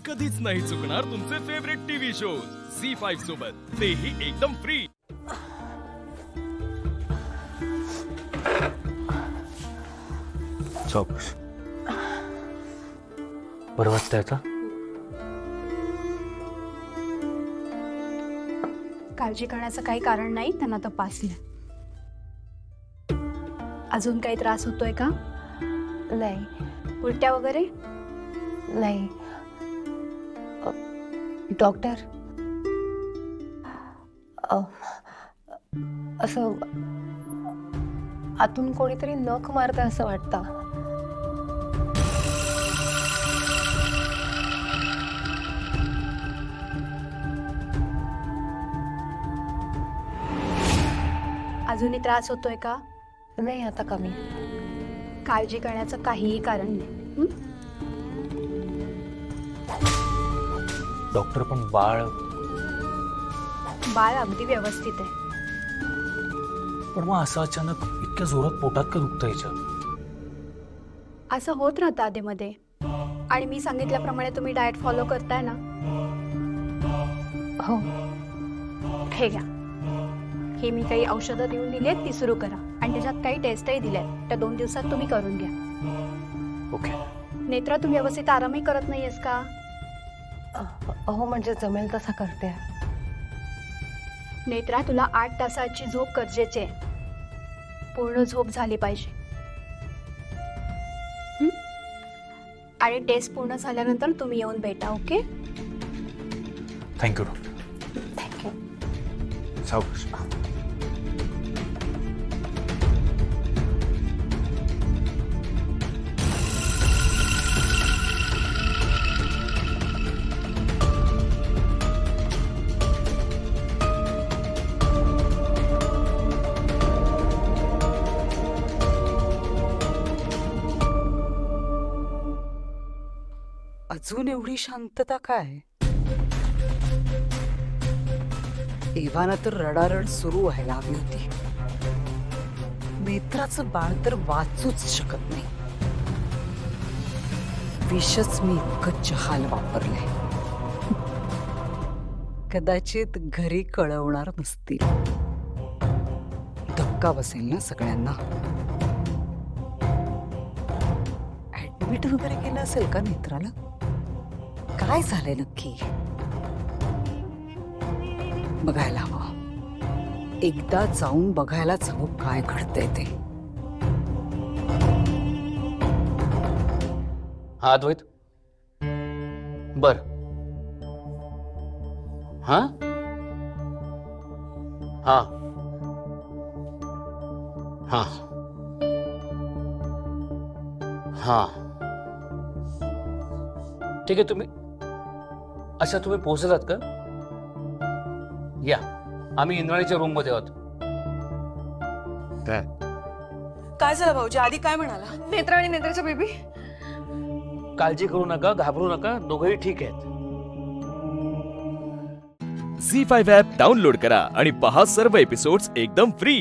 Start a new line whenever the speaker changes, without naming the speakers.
कधीच नाही चुकणार तुमचे फेवरेट टीव्ही शोज झी5 सोबत, तेही एकदम फ्री.
चौकश बरं वाटतंय आता?
काळजी करण्याचं काही कारण नाही, त्यांना तपासलं. अजून काही त्रास होतोय का?
नाही
उलट्या वगैरे?
नाही. डॉक्टर, असं आतून कोणीतरी नख मारतं असं वाटतं.
अजूनही त्रास होतोय का?
नाही, आता कमी.
काळजी करण्याचं काहीही कारण नाही.
डॉक्टर पण बाळ
अगदी व्यवस्थित आहे.
पण मग असं अचानक इतक्या जोरात पोटात का दुखतं हिच्या?
असं होत राहतं आधीमध्ये. आणि मी सांगितल्याप्रमाणे तुम्ही डाएट फॉलो करताय ना?
हो.
हे घ्या. हे मी काही औषधं देऊन दिली आहेत, ती सुरू करा. आणि त्याच्यात काही टेस्टही दिल्या आहेत, त्या 2 दिवसात तुम्ही करून घ्या.
ओके.
नेत्रा, तू व्यवस्थित आरामही करत नाहीयेस का?
हो, म्हणजे जमेल तसा करते.
नेत्रा, तुला 8 तासाची झोप गरजेची आहे. पूर्ण झोप झाली पाहिजे. आणि टेस्ट पूर्ण झाल्यानंतर तुम्ही येऊन भेटा. ओके?
Thank you doctor.
थँक्यू.
चौकश.
अजून एवढी शांतता काय? एव्हाना तर रडारड सुरू व्हायला हवी होती. नेत्राचं बाळ तर वाचूच शकत नाही. विषच मी इतकं जहाल वापरलंय. कदाचित घरी कळवणार नसतील. धक्का बसेल ना सगळ्यांना. ऍडमिट वगैरे केलं असेल का नेत्राला? काय झालंय नक्की? बघायला हवं. एकदा जाऊन बघायलाच हवं काय घडतंय ते.
हा अद्वैत, बर. हा हा हा हा ठीक आहे. तुम्ही पोहोचलात का? या, आम्ही इंद्राणीच्या रूम मध्ये आहोत.
काय झालं भाऊजी? आधी काय म्हणाला? नेत्रा आणि नेत्राचा बेबी?
काळजी करू नका, घाबरू नका, दोघंही ठीक आहेत.
झी5 ॲप डाउनलोड करा आणि पहा सर्व एपिसोड्स एकदम फ्री.